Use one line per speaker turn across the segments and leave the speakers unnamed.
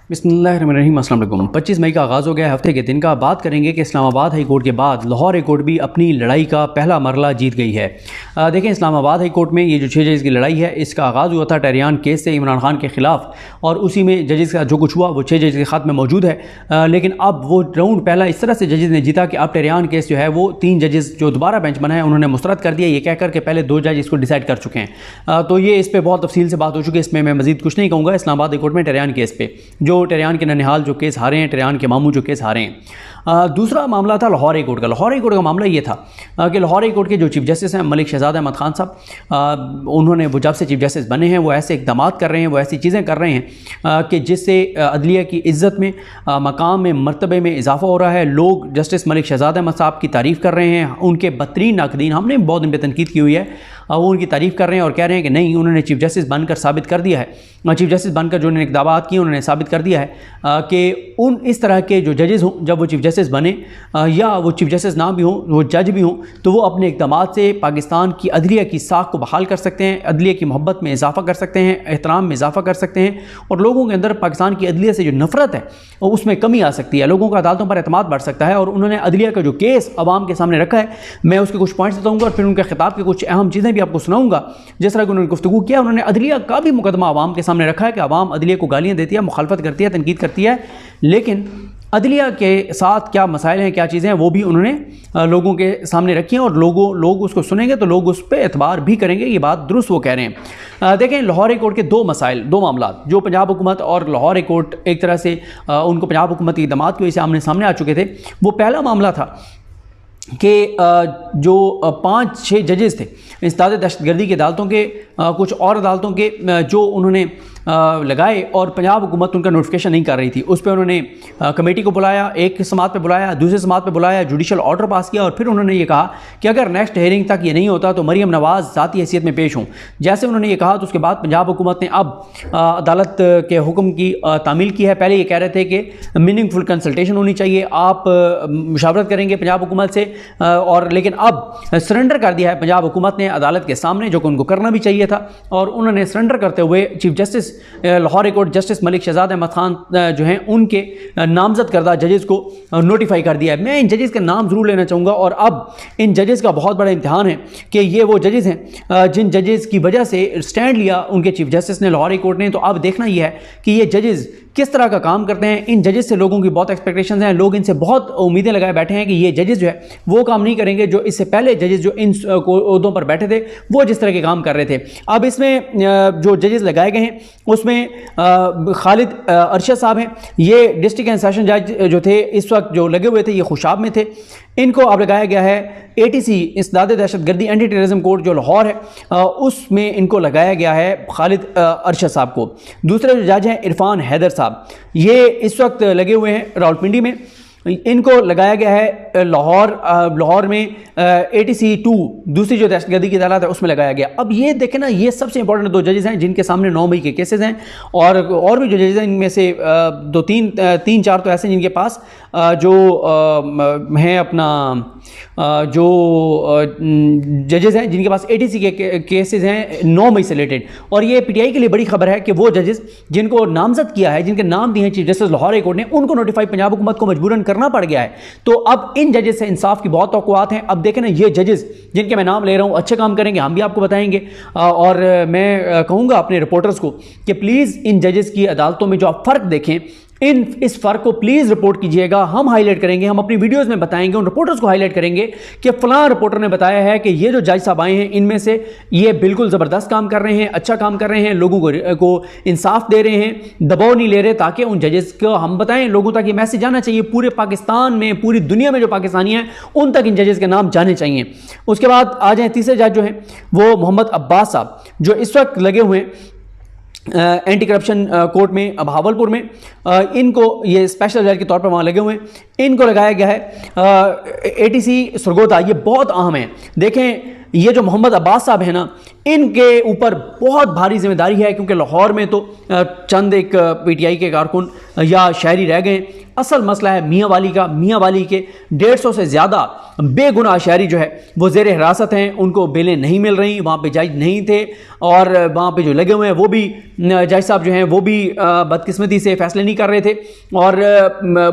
बिस्मिल्लाहिर्रहमानिर्रहीम। अस्सलाम वालेकुम। 25 मई का आगाज़ हो गया हफ्ते के दिन का। बात करेंगे कि इस्लामाबाद हाई कोर्ट के बाद लाहौर हाई कोर्ट भी अपनी लड़ाई का पहला मरला जीत गई है। देखें, इस्लामाबाद हाई कोर्ट में ये जो 6 जजेस की लड़ाई है, इसका आगाज़ हुआ था टेहरियान केस से इमरान खान के ख़िलाफ़, और उसी में जजेस का जो कुछ हुआ वो 6 जजेस के ख़त में मौजूद है। लेकिन अब वो राउंड पहला इस तरह से जजेस ने जीता कि अब टेहरियान केस जो है वो 3 जजेस जो दोबारा बेंच बना है उन्होंने मुस्तरद कर दिया, ये कह कर के पहले 2 जज इसको डिसाइड कर चुके हैं। तो ये इस पर बहुत तफसील से बात हो चुकी है, इसमें मैं मज़ीद कुछ नहीं कहूँगा। इस्लामाबाद हाई कोर्ट में टेहरियान केस पे जो टेहरियान के ननिहाल जो केस हारे हैं, टेहरियान के मामू जो केस हारे हैं। दूसरा मामला था लाहौर हाई कोर्ट का। लाहौर हाई कोर्ट का मामला ये था कि लाहौर हाई कोर्ट के जो चीफ जस्टिस हैं मलिक शहजाद अहमद खान साहब, उन्होंने वो जब से चीफ जस्टिस बने हैं वो ऐसे इक़दाम कर रहे हैं, वो ऐसी चीज़ें कर रहे हैं कि जिससे अदलिया की इज़्ज़त में, मकाम में, मर्तबे में इजाफा हो रहा है। लोग जस्टिस मलिक शहजाद अहमद साहब की तारीफ़ कर रहे हैं, उनके बदतरीन नाकदीन, हमने बहुत उन पर तनकीद की हुई है, वो उनकी तारीफ़ कर रहे हैं और कह रहे हैं कि नहीं, उन्होंने चीफ जस्टिस बनकर साबित कर दिया है, चीफ जस्टिस बनकर जो उन्होंने इक़दाम किए उन्होंने साबित कर दिया है कि उन इस तरह के जो जजेस हों, जब वो चीफ जस्टिस बने या वो चीफ जस्टिस ना भी हों, वो जज भी हों, तो वो अपने इक़दाम से पाकिस्तान की अदलिया की साख को बहाल कर सकते हैं, अदलिया की मोहब्बत में इजाफ़ा कर सकते हैं, एहतराम में इजाफ़ा कर सकते हैं, और लोगों के अंदर पाकिस्तान की अदलिया से जो नफ़रत है उसमें कमी आ सकती है, लोगों का अदालतों पर एतमाद बढ़ सकता है। और उन्होंने अदलिया का जो केस अवाम के सामने रखा है, मैं उसके कुछ पॉइंट्स बताऊँगा और फिर उनके खिताब की कुछ अहम चीज़ें भी आपको सुनाऊँगा। जिस तरह की उन्होंने गुफ्तगू किया, उन्होंने अदलिया का भी मुकदमा अवाम के सामने रखा है कि अवाम अदलिया को गालियाँ देती है, मुखालफत करती है, तनकीद करती है, लेकिन अदलिया के साथ क्या मसाइल हैं, क्या चीज़ें हैं, वो भी उन्होंने लोगों के सामने रखी हैं, और लोग उसको सुनेंगे तो लोग उस पर एतबार भी करेंगे। ये बात दुरुस्त वो कह रहे हैं। देखें, लाहौर हाई कोर्ट के 2 मसाइल, 2 मामला जो पंजाब हुकूमत और लाहौर हाई कोर्ट एक तरह से उनको पंजाब हुकूमत की इक़दामात की वजह से आमने सामने आ चुके थे। वो पहला मामला था कि जो 5-6 जजेस थे इंसदाद दहशतगर्दी की अदालतों के, कुछ और अदालतों के जो उन्होंने लगाए, और पंजाब हुकूमत उनका नोटिफिकेशन नहीं कर रही थी, उस पर उन्होंने कमेटी को बुलाया, एक समात पे बुलाया, दूसरे समात पे बुलाया, जुडिशल ऑर्डर पास किया, और फिर उन्होंने ये कहा कि अगर नेक्स्ट हेयरिंग तक ये नहीं होता तो मरीम नवाज़ ज़ाती हैसियत में पेश हों। जैसे उन्होंने ये कहा तो उसके बाद पंजाब हुकूमत ने अब अदालत के हुक्म की तामील की है। पहले ये कह रहे थे कि मीनिंगफुल कंसल्टेशन होनी चाहिए, आप मुशावरत करेंगे पंजाब हुकूमत से, और लेकिन अब सरेंडर कर दिया है पंजाब हुकूमत ने अदालत के सामने, जो कि उनको करना भी चाहिए था, और उन्होंने सरेंडर करते हुए chief justice Lahore high court justice Malik Shahzad Ahmed Khan जो हैं उनके नामजद करदा जजेस को नोटिफाई कर दिया है। मैं इन जजेस के नाम ज़रूर लेना चाहूँगा, और अब इन जजेस का बहुत बड़ा इम्तिहान है कि ये वो जजेस हैं जिन जजेस की वजह से स्टैंड लिया उनके चीफ जस्टिस ने, लाहौर हाई कोर्ट ने। तो अब देखना यह है कि ये जजेस किस तरह का काम करते हैं। इन जजेस से लोगों की बहुत एक्सपेक्टेशंस हैं, लोग इनसे बहुत उम्मीदें लगाए बैठे हैं कि ये जजेस जो है वो काम नहीं करेंगे जो इससे पहले जजेस जो इन ओहदों पर बैठे थे वो जिस तरह के काम कर रहे थे। अब इसमें जो जजेस लगाए गए हैं उसमें खालिद अरशद साहब हैं, ये डिस्ट्रिक्ट एंड सेशन जज जो थे इस वक्त जो लगे हुए थे ये खुशाब में थे, इनको अब लगाया गया है ATC इंसदाद दहशतगर्दी एंटी टेररिज्म कोर्ट जो लाहौर है उसमें इनको लगाया गया है खालिद अरशद साहब को। दूसरे जो जज हैं इरफान हैदर साहब, ये इस वक्त लगे हुए हैं रावलपिंडी में, इनको लगाया गया है लाहौर में ATC 2 दूसरी जो दहशतगर्दी की अदालत है उसमें लगाया गया। अब ये देखें ना, ये सबसे इंपॉर्टेंट 2 जजेस हैं जिनके सामने 9 मई के केसेस हैं, और भी जो जजेस हैं इनमें से 3-4 तो ऐसे जिनके पास जो हैं अपना जो जजेस हैं जिनके पास ATC के केसेस हैं 9 मई से रिलेटेड। और ये PTI के लिए बड़ी खबर है कि वो जजेस जिनको नामजद किया है, जिनके नाम दिए हैं chief justice Lahore high court ने, उनको नोटिफाई पंजाब हुकूमत को मजबूरन करना पड़ गया है। तो अब इन जजेस से इंसाफ की बहुत तवक्कुआत हैं। अब देखें ना, ये जजेस जिनके मैं नाम ले रहा हूँ अच्छे काम करेंगे, हम भी आपको बताएंगे, और मैं कहूँगा अपने रिपोर्टर्स को कि प्लीज़ इन जजेस की अदालतों में जो आप फ़र्क देखें, इस फ़र्क को प्लीज़ रिपोर्ट कीजिएगा। हम हाईलाइट करेंगे, हम अपनी वीडियोस में बताएंगे, उन रिपोर्टर्स को हाईलाइट करेंगे कि फ़लाँ रिपोर्टर ने बताया है कि ये जो जज साहब आए हैं इनमें से ये बिल्कुल ज़बरदस्त काम कर रहे हैं, अच्छा काम कर रहे हैं, लोगों को इंसाफ दे रहे हैं, दबाव नहीं ले रहे, ताकि उन जजेस को हम बताएं, लोगों तक ये मैसेज जाना चाहिए, पूरे पाकिस्तान में, पूरी दुनिया में जो पाकिस्तानी हैं उन तक इन जजेस के नाम जाने चाहिए। उसके बाद आ जाए तीसरे जज जो हैं वो मोहम्मद अब्बास साहब, जो इस वक्त लगे हुए हैं एंटी करप्शन कोर्ट में भावलपुर में, इनको ये स्पेशल जज के तौर पर वहाँ लगे हुए हैं, इनको लगाया गया है ATC सरगोदा। ये बहुत अहम है। देखें, ये जो मोहम्मद अब्बास साहब हैं ना, इनके ऊपर बहुत भारी जिम्मेदारी है, क्योंकि लाहौर में तो चंद एक PTI के कारकुन या शहरी रह गए, असल मसला है मियाँ वाली का। मियाँ वाली के 150 से ज़्यादा बेगुनाह शहरी जो है वो ज़ेर हिरासत हैं, उनको बेलें नहीं मिल रही, वहाँ पे जज नहीं थे और वहाँ पे जो लगे हुए हैं वो भी जज साहब जो हैं वो भी बदकिस्मती से फैसले नहीं कर रहे थे और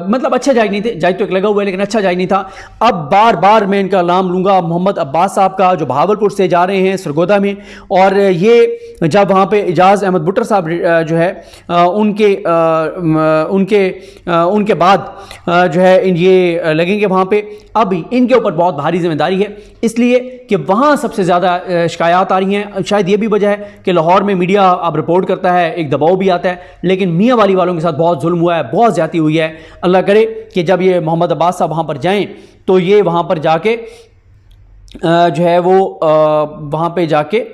मतलब अच्छा जज नहीं थे। जज तो एक लगा हुआ है लेकिन अच्छा जज नहीं था। अब बार बार मैं इनका नाम लूँगा मोहम्मद अब्बास साहब का, जो बहावलपुर से जा रहे हैं सरगोदा में, और ये जब वहाँ पे एजाज अहमद बुट्टर साहब जो है उनके बाद जो है ये लगेंगे वहाँ पे। अब इनके ऊपर बहुत भारी जिम्मेदारी है, इसलिए कि वहाँ सबसे ज़्यादा शिकायत आ रही हैं। शायद ये भी वजह है कि लाहौर में मीडिया अब रिपोर्ट करता है, एक दबाव भी आता है, लेकिन मियाँ वाली वालों के साथ बहुत जुल्म हुआ है, बहुत ज़्यादती हुई है। अल्लाह करे कि जब ये मोहम्मद अब्बास साहब वहाँ पर जाएँ तो ये वहाँ पर जाके जो है वो वहाँ पे जाके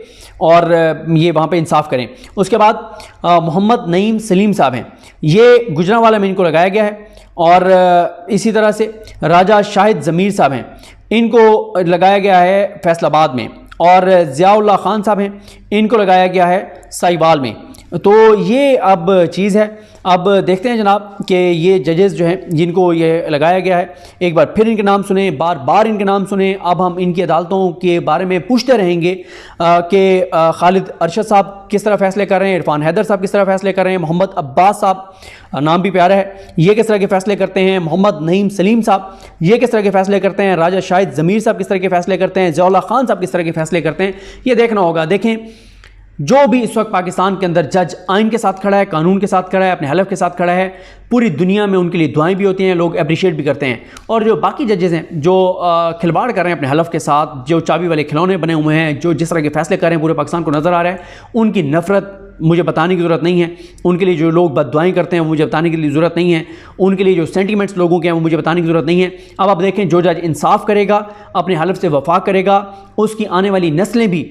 और ये वहाँ पे इंसाफ करें। उसके बाद मोहम्मद नईम सलीम साहब हैं, ये गुजरांवाला में इनको लगाया गया है, और इसी तरह से राजा शाहिद ज़मीर साहब हैं, इनको लगाया गया है फैसलाबाद में, और ज़ियाउल्लाह खान साहब हैं, इनको लगाया गया है साहिवाल में। तो ये अब चीज़ है। अब देखते हैं जनाब कि ये जजेस जो हैं जिनको ये लगाया गया है, एक बार फिर इनके नाम सुने, बार बार इनके नाम सुने। अब हम इनकी अदालतों के बारे में पूछते रहेंगे कि खालिद अरशद साहब किस तरह फैसले कर रहे हैं, इरफान हैदर साहब किस तरह फैसले कर रहे हैं, मोहम्मद अब्बास साहब, नाम भी प्यारा है, ये किस तरह के फैसले करते हैं, मोहम्मद नईम सलीम साहब ये किस तरह के फैसले करते हैं, राजा शाहिद ज़मीर साहब किस तरह के फैसले करते हैं, ज़ियाउल्लाह खान साहब किस तरह के फैसले करते हैं, ये देखना होगा। देखें, जो भी इस वक्त पाकिस्तान के अंदर जज आइन के साथ खड़ा है, कानून के साथ खड़ा है, अपने हलफ के साथ खड़ा है, पूरी दुनिया में उनके लिए दुआएं भी होती हैं, लोग अप्रिशिएट भी करते हैं। और जो बाकी जजेस हैं जो खिलवाड़ कर रहे हैं अपने हलफ के साथ, जो चाबी वाले खिलौने बने हुए हैं, जो जिस तरह के फैसले कर रहे हैं पूरे पाकिस्तान को नज़र आ रहा है, उनकी नफ़रत मुझे बताने की ज़रूरत नहीं है। उनके लिए जो लोग बददुआएं करते हैं वो मुझे बताने की ज़रूरत नहीं है। उनके लिए जो सेंटीमेंट्स लोगों के हैं वो मुझे बताने की ज़रूरत नहीं है। अब आप देखें, जो जज इंसाफ करेगा, अपने हलफ से वफा करेगा, उसकी आने वाली नस्लें भी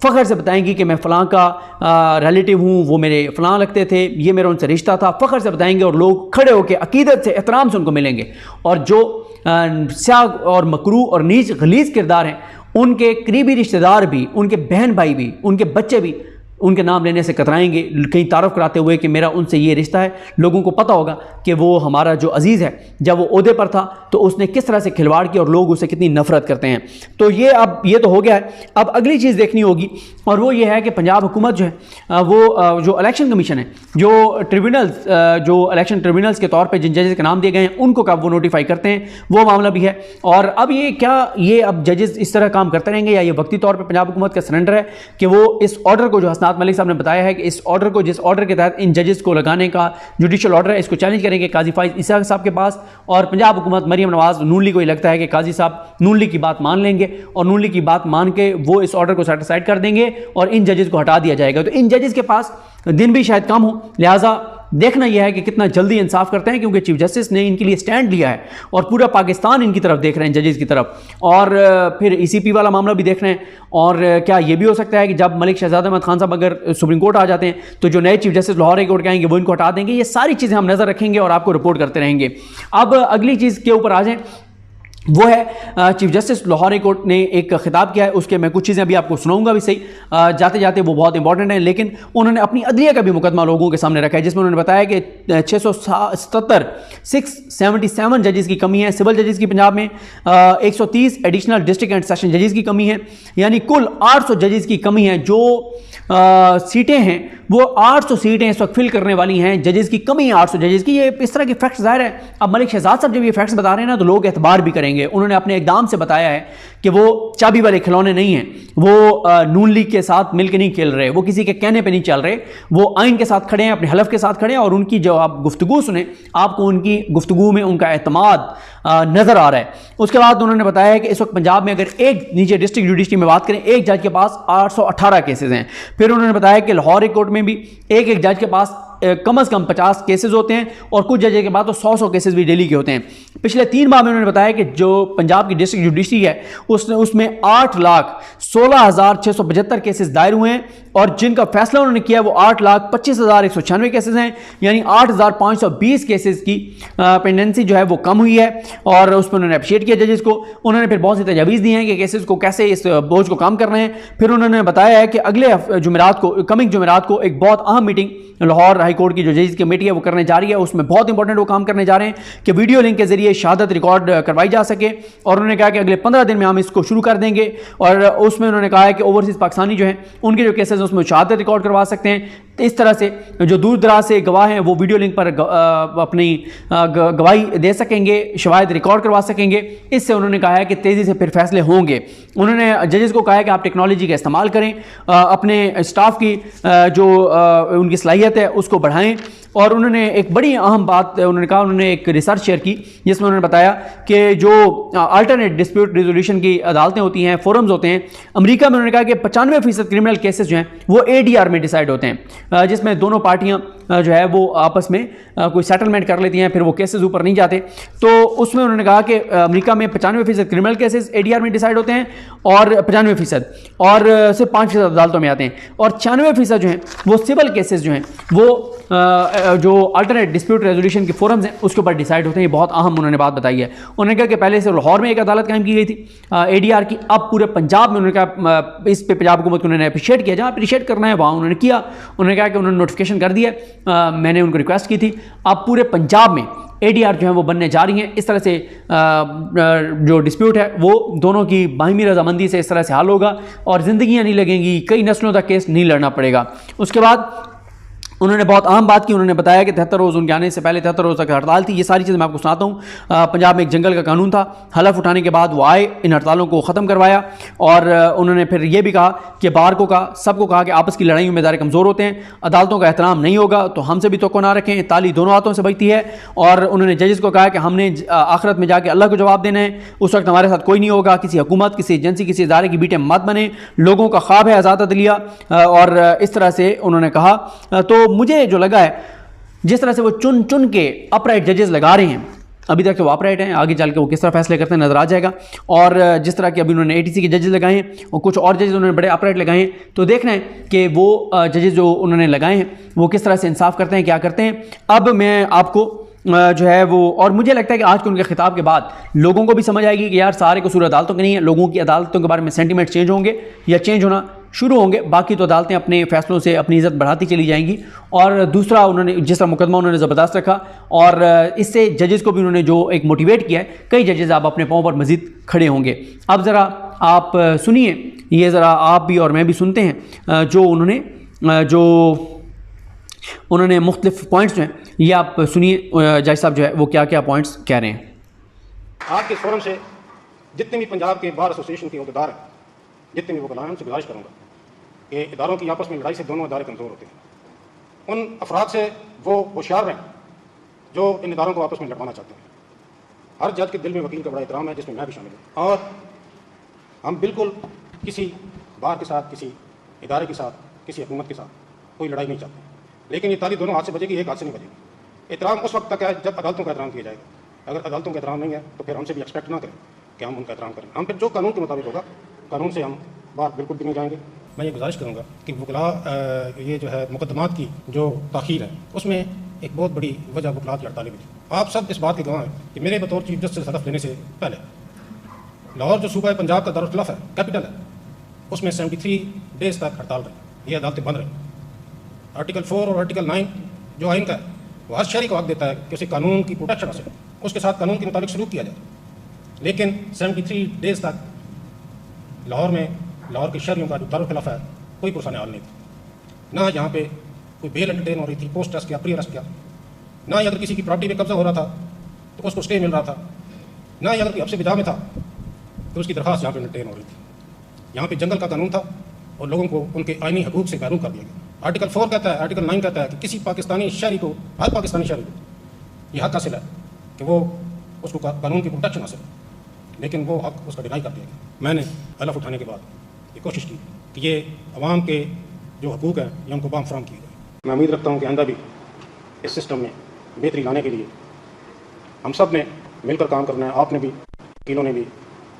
फ़ख्र से बताएंगी कि मैं फ़लाँ का रिलेटिव हूँ, वो मेरे फ़लाँ लगते थे, ये मेरा उनसे रिश्ता था, फ़ख्र से बताएंगे, और लोग खड़े होकर अकीदत से एहतराम से उनको मिलेंगे। और जो स्याह और मकरू और नीच गलीज़ किरदार हैं, उनके करीबी रिश्तेदार भी, उनके बहन भाई भी, उनके बच्चे भी उनके नाम लेने से कतराएंगे, कहीं तारुफ कराते हुए कि मेरा उनसे ये रिश्ता है। लोगों को पता होगा कि वो हमारा जो अजीज़ है, जब वो ओहदे पर था तो उसने किस तरह से खिलवाड़ किया और लोग उससे कितनी नफरत करते हैं। तो ये अब ये तो हो गया है। अब अगली चीज़ देखनी होगी, और वो ये है कि पंजाब हुकूमत जो है वो जो इलेक्शन कमीशन है, जो ट्रिब्यूनल्स, जो इलेक्शन ट्रिब्यूनल्स के तौर पर जिन जजेस के नाम दिए गए हैं उनको कब वो नोटिफाई करते हैं, वो मामला भी है। और अब ये क्या ये अब जजेस इस तरह काम करते रहेंगे, या ये वक्ती तौर पर पंजाब हुकूमत का सरेंडर है कि वो इस ऑर्डर को, जो हसनात मलिक साहब ने बताया है कि इस ऑर्डर को, जिस ऑर्डर के तहत इन जजेस को लगाने का जुडिशल ऑर्डर है, इसको चैलेंज करेंगे काजी फाइज इसाक साहब के पास। और पंजाब हुकूमत, मरियम नवाज, नून लीग को ये लगता है कि काजी साहब नून लीग की बात मान लेंगे और नून लीग की बात मान के वो इस ऑर्डर को सेटिस्फाइड कर देंगे और इन जजेस को हटा दिया जाएगा। तो इन जजेस के पास दिन भी शायद कम हो, लिहाजा देखना यह है कि कितना जल्दी इंसाफ करते हैं, क्योंकि चीफ जस्टिस ने इनके लिए स्टैंड लिया है और पूरा पाकिस्तान इनकी तरफ देख रहे हैं, जजेस की तरफ। और फिर ECP वाला मामला भी देख रहे हैं। और क्या ये भी हो सकता है कि जब मलिक शहजाद अहमद खान साहब अगर सुप्रीम कोर्ट आ जाते हैं तो जो नए chief justice Lahore high court के आएंगे वो इनको हटा देंगे। ये सारी चीज़ें हम नज़र रखेंगे और आपको रिपोर्ट करते रहेंगे। अब अगली चीज़ के ऊपर आ जाएँ, वो है chief justice Lahore high court ने एक खिताब किया है, उसके मैं कुछ चीज़ें अभी आपको सुनाऊंगा भी सही जाते जाते, वो बहुत इंपॉर्टेंट है। लेकिन उन्होंने अपनी अदलिया का भी मुकदमा लोगों के सामने रखा है, जिसमें उन्होंने बताया कि 677 जजेस की कमी है सिविल जजेस की पंजाब में, 130 एडिशनल डिस्ट्रिक्ट एंड सेशन जजेस की कमी है, यानी कुल 800 जजेस की कमी है। जो सीटें हैं वो 800 सीटें इस वक्त फिल करने वाली हैं, जजेस की कमी है 800 जजेस की। ये इस तरह के फैक्ट्स ज़ाहिर है, अब मलिक शहजाद साहब जब ये फैक्ट्स बता रहे हैं ना तो लोग एतबार भी करेंगे। उन्होंने अपने इकदाम से बताया है कि वो चाबी वाले खिलौने नहीं हैं, वो नून लीग के साथ मिलकर नहीं खेल रहे, वो किसी के कहने पे नहीं चल रहे, वो आइन के साथ खड़े हैं, अपने हलफ के साथ खड़े हैं। और उनकी जो आप गुफ्तगू सुने, आपको उनकी गुफ्तगू में उनका एतमाद नज़र आ रहा है। उसके बाद उन्होंने बताया है कि इस वक्त पंजाब में अगर एक नीचे डिस्ट्रिक्ट जुडिशरी में बात करें, एक जज के पास 818 केसेज हैं। फिर उन्होंने बताया कि लाहौर हाई कोर्ट में भी एक जज के पास कम से कम 50 केसेस होते हैं, और कुछ जजेस के बाद तो 100 केसेस भी डेली के होते हैं। पिछले 3 माह में उन्होंने बताया कि जो पंजाब की डिस्ट्रिक्ट जुडिशरी है उसमें 8,16,675 केसेस दायर हुए हैं, और जिनका फैसला उन्होंने किया वो 8,25,196 केसेस हैं, यानी 8,520 केसेस की पेंडेंसी जो है वो कम हुई है। और उस पर उन्होंने अप्रिशिएट किया जजेस को। उन्होंने फिर बहुत सी तजावीज़ दी हैं कि केसेस को कैसे इस बोझ को कम करना है। फिर उन्होंने बताया है कि अगले जुमेरात को, कमिंग जुमेरात को एक बहुत अहम मीटिंग लाहौर हाई कोर्ट की जो जजेस की कमेटी है वो करने जा रही है, उसमें बहुत इंपॉर्टेंट वो काम करने जा रहे हैं कि वीडियो लिंक के जरिए शहादत रिकॉर्ड करवाई जा सके। और उन्होंने कहा कि अगले 15 दिन में हम इसको शुरू कर देंगे। और उसमें उन्होंने कहा है कि ओवरसीज़ पाकिस्तानी जो हैं उनके जो केसेस हैं उसमें शहादत रिकॉर्ड करवा सकते हैं। तो इस तरह से जो दूर दराज से गवाह हैं वो वीडियो लिंक पर अपनी गवाही दे सकेंगे, शवाहिद रिकॉर्ड करवा सकेंगे। इससे उन्होंने कहा है कि तेज़ी से फिर फैसले होंगे। उन्होंने जजेस को कहा है कि आप टेक्नोलॉजी का इस्तेमाल करें, अपने स्टाफ की जो उनकी सलाहियत है उसको बढ़ाएं। और उन्होंने एक बड़ी अहम बात उन्होंने कहा, उन्होंने एक रिसर्च शेयर की जिसमें उन्होंने बताया कि जो अल्टरनेट डिस्प्यूट रिजोल्यूशन की अदालतें होती हैं, फोरम्स होते हैं अमेरिका में, उन्होंने कहा कि 95% क्रिमिनल केसेस जो हैं वो ADR में डिसाइड होते हैं, जिसमें दोनों पार्टियां जो है वो आपस में कोई सेटलमेंट कर लेती हैं, फिर वो केसेस ऊपर नहीं जाते। तो उसमें उन्होंने कहा कि अमेरिका में 95% क्रिमिनल केसेस ADR में डिसाइड होते हैं और 95% और सिर्फ 5% अदालतों में आते हैं, और 96% जो हैं वो सिविल केसेस जो हैं वो जो अल्टरनेट डिस्प्यूट रेजोल्यूशन के फोरम्स हैं उसके ऊपर डिसाइड होते हैं। ये बहुत अहम उन्होंने बात बताई है। उन्होंने कहा कि पहले से लाहौर में एक अदालत कायम की गई थी ADR की, अब पूरे पंजाब में उन्होंने कहा इस पे पंजाब हुकूमत को उन्होंने अप्रिशिएट किया, जहाँ अप्रिशिएट करना है वहाँ उन्होंने किया। उन्होंने कहा कि उन्होंने नोटिफिकेशन कर दिया, मैंने उनको रिक्वेस्ट की थी, अब पूरे पंजाब में ADR जो है वो बनने जा रही हैं। इस तरह से जो डिस्प्यूट है वो दोनों की बाहिमी रजामंदी से इस तरह से हल होगा और ज़िंदगियाँ नहीं लगेंगी, कई नस्लों तक केस नहीं लड़ना पड़ेगा। उसके बाद उन्होंने बहुत अहम बात की, उन्होंने बताया कि 73 रोज़ उनके आने से पहले 73 रोज़ तक हड़ताल थी। ये सारी चीज़ें मैं आपको सुनाता हूँ। पंजाब में एक जंगल का कानून था, हलफ उठाने के बाद वो आए, इन हड़तालों को ख़त्म करवाया। और उन्होंने फिर ये भी कहा कि बार को कहा, सबको कहा कि आपस की लड़ाइयों में इदारे कमज़ोर होते हैं, अदालतों का एहतराम नहीं होगा तो हमसे भी तो ना रखें, ताली दोनों हाथों से बजती है। और उन्होंने जजेस को कहा कि हमने आखिरत में जाके अल्लाह को जवाब देना है, उस वक्त हमारे साथ कोई नहीं होगा, किसी हुकूमत, किसी एजेंसी, किसी इदारे की बीटे मत बने, लोगों का ख्वाब है आज़ाद अदलिया। और इस तरह से उन्होंने कहा। तो मुझे जो लगा जिस तरह से वो चुन चुन के अपराइट जजेस लगा रहे हैं, अभी तक तो वो अपराइट हैं, आगे चल के वो किस तरह फैसले करते हैं नजर आ जाएगा। और जिस तरह के अभी उन्होंने ATC के जजेस लगाए हैं और कुछ और जजेस उन्होंने बड़े अपराइट लगाए हैं, तो देखना है कि वो जजेस जो उन्होंने लगाए हैं वो किस तरह से इंसाफ करते हैं, क्या करते हैं। अब मैं आपको जो है वो, और मुझे लगता है कि आज के उनके खिताब के बाद लोगों को भी समझ आएगी कि यार सारे कसूर अदालतों के नहीं है, लोगों की अदालतों के बारे में सेंटीमेंट चेंज होंगे या चेंज होना शुरू होंगे, बाकी तो अदालतें अपने फैसलों से अपनी इज़्ज़त बढ़ाती चली जाएंगी। और दूसरा, उन्होंने जिस तरह मुकदमा उन्होंने ज़बरदस्त रखा और इससे जजेस को भी उन्होंने जो एक मोटिवेट किया है, कई जजेस आप अपने पाँव पर मज़ीद खड़े होंगे। अब ज़रा आप सुनिए, ये ज़रा आप भी और मैं भी सुनते हैं जो उन्होंने मुख्तलिफ पॉइंट्स जो हैं, ये आप सुनिए जज साहब जो है वो क्या क्या पॉइंट्स कह रहे हैं।
आज के फोरम से जितने भी पंजाब के बार एसोसिएशन के अहदेदार हैं, जितने भी वकला हैं, उनसे गुजारिश करूँगा कि इदारों की आपस में लड़ाई से दोनों इदारे कमज़ोर होते हैं। उन अफराद से वो होशियार रहें जो इन इदारों को आपस में लड़वाना चाहते हैं। हर जज के दिल में वकील का बड़ा एहतराम है, जिसमें मैं भी शामिल हूँ। और हम बिल्कुल किसी बार के साथ, किसी इदारे के साथ, किसी हुकूमत के साथ कोई लड़ाई नहीं चाहते, लेकिन ये ताली दोनों हाथ से बजेगी, एक हाथ से नहीं बजेगी। एहतराम उस वक्त तक है जब अदालतों का एहतराम किया जाएगा। अगर अदालतों का एहतराम नहीं है तो फिर हमसे भी एक्सपेक्ट ना करें कि हम उनका एहतराम करें। हम फिर जो कानून के मुताबिक होगा, कानून से हम बाहर बिल्कुल भी नहीं जाएंगे। मैं ये गुजारिश करूँगा कि वकला ये जो है मुकदमात की जो ताख़ीर है, उसमें एक बहुत बड़ी वजह वकलात की हड़तालें भी थी। आप सब इस बात के गवाह हैं कि मेरे बतौर चीफ जस्टिस हलफ लेने से पहले लाहौर जो सूबा पंजाब का दारुल खिलाफ है, कैपिटल है, उसमें 73 डेज तक हड़ताल रही, ये अदालतें बंद रही। आर्टिकल 4 और आर्टिकल 9 जो आइन का है, वो हर शहरी को हक देता है कि उसे कानून की प्रोटेक्शन हासिल, उसके साथ कानून के मुताबिक सलूक किया जाए। लेकिन 73 डेज तक लाहौर में लाहौर के शहरियों का जो दारुल खिलाफ है, कोई पुरसाने हाल नहीं था। ना यहाँ पे कोई बेल एंटरटेन हो रही थी, पोस्ट अरेस्ट किया, प्री अरेस्ट किया, ना ही अगर किसी की प्रॉपर्टी पे कब्जा हो रहा था तो उसको स्टे मिल रहा था, ना ही अगर कोई हब्से बिदा में था तो उसकी दरख्वास्त यहाँ पर एंटरटेन हो रही थी। यहाँ पे जंगल का कानून था और लोगों को उनके आइनी हकूक से महरूम कर दिया गया। आर्टिकल 4 कहता है, आर्टिकल 9 कहता है कि किसी पाकिस्तानी शहरी को, हर पाकिस्तानी शहरी को यह हक हासिल है कि वो उसको कानून की प्रोटेक्शन हासिल है, लेकिन वो हक उसका डिनाई कर दिया गया। मैंने हलफ उठाने के बाद ये कोशिश की कि ये अवाम के जो हकूक़ हैं ये उनको बाम फराम किए गए। मैं उम्मीद रखता हूँ कि आइंदा भी इस सिस्टम में बेहतरी लाने के लिए हम सब ने मिलकर काम करना है। आपने भी, वकीलों ने भी,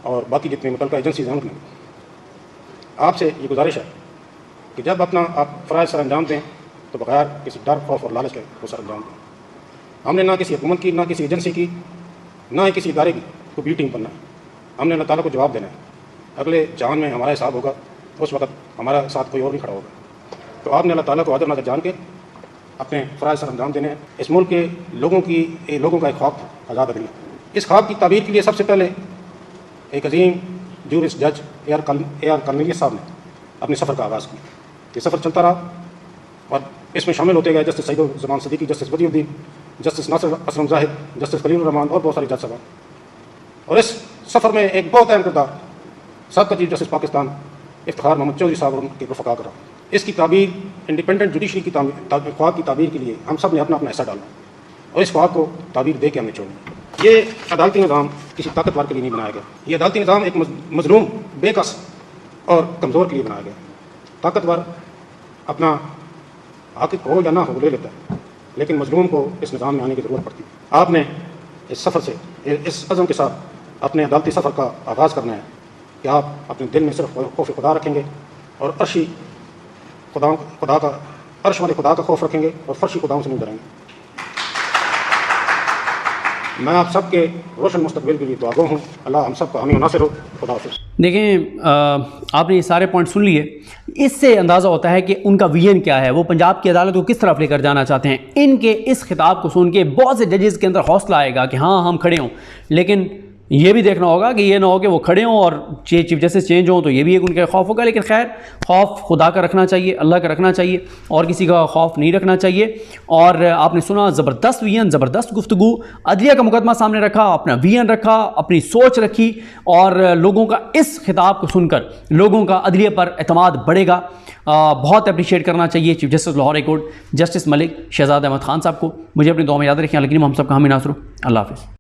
और बाकी जितने मुतल्लिका एजेंसीज हैं उनने भी। आपसे ये गुजारिश है कि जब अपना आप फ़राइज़ सर अंजाम दें तो बगैर किसी डर, खौफ और लालच के वो सर अंजाम दें। हमने ना किसी हुकूमत की, ना किसी एजेंसी की, ना ही किसी इदारे की को बी टीम बनना है। हमने अल्लाह ताला को जवाब देना है। अगले जान में हमारा हिसाब होगा, उस वक्त हमारा साथ कोई और नहीं खड़ा होगा। तो आपने अल्लाह ताला को आदर नज़र जान के अपने फ़राइज़ सर अंजाम देने हैं। इस मुल्क के लोगों का एक ख्वाब था आज़ाद अदलिया। इस ख्वाब की ताबीर के लिए सबसे पहले एक अजीम जूरिस्ट जज ए आर कर्नेलियस साहब ने अपने सफ़र का आगाज़ किया। ये सफ़र चलता रहा और इसमें शामिल होते गए justice Saeeduzzaman Siddiqui, justice Badiuddin, justice Nasir Aslam Zahid, justice Khalilur Rahman और बहुत सारे जज साहब। और इस सफ़र में एक बहुत अहम किरदार साबका चीफ जस्टिस पाकिस्तान इफ्तिखार मोहम्मद चौधरी साहब और उनके रफ़का करा। इसकी ताबीर इंडिपेंडेंट जुडिशरी की ख्वाब की ताबीर के लिए हम सब ने अपना अपना हिस्सा डाला और इस ख्वाब को ताबीर दे के हमने छोड़ी। ये अदालती निज़ाम किसी ताकतवर के लिए नहीं बनाया गया। ये अदालती निज़ाम एक मजलूम, बेकस और कमज़ोर के लिए बनाया गया। ताकतवर अपना हक हो या ना हो ले लेता है, लेकिन मजलूम को इस निज़ाम में आने की ज़रूरत पड़ती है। आपने इस सफ़र से, इस अज़म के साथ अपने अदालती सफ़र का आगाज़ करना है कि आप अपने दिल में सिर्फ खौफ खुदा रखेंगे और अर्श वाले खुदा का खौफ रखेंगे और फर्शी खुदाओं से नहीं डरेंगे। मैं आप सबके रोशन मुस्तकबिल के लिए दुआगो हूँ। अल्लाह हम सब का हामी नासिर हो। खुदा हाफ़िज़।
देखें, आपने ये सारे पॉइंट सुन लिए। इससे अंदाज़ा होता है कि उनका विजन क्या है, वो पंजाब की अदालत को किस तरफ लेकर जाना चाहते हैं। इनके इस खिताब को सुन के बहुत से जजेस के अंदर हौसला आएगा कि हाँ हम खड़े हों, लेकिन ये भी देखना होगा कि ये ना हो कि वो खड़े हों और चीफ जस्टिस चेंज हों, तो ये भी एक उनका खौफ होगा। लेकिन खैर, खौफ खुदा का रखना चाहिए, अल्लाह का रखना चाहिए और किसी का खौफ नहीं रखना चाहिए। और आपने सुना, ज़बरदस्त विजन, ज़बरदस्त गुफ्तगू, अदलिया का मुकदमा सामने रखा, अपना विजन रखा, अपनी सोच रखी और लोगों का इस खिताब को सुनकर लोगों का अदलिया पर एतमाद बढ़ेगा। बहुत अप्रिशिएट करना चाहिए chief justice Lahore high court justice Malik Shahzad Ahmed Khan साहब को। मुझे अपनी दुआ में याद रखें। लेकिन हम सब का हामी नासर हो। अल्लाह हाफ़िज़।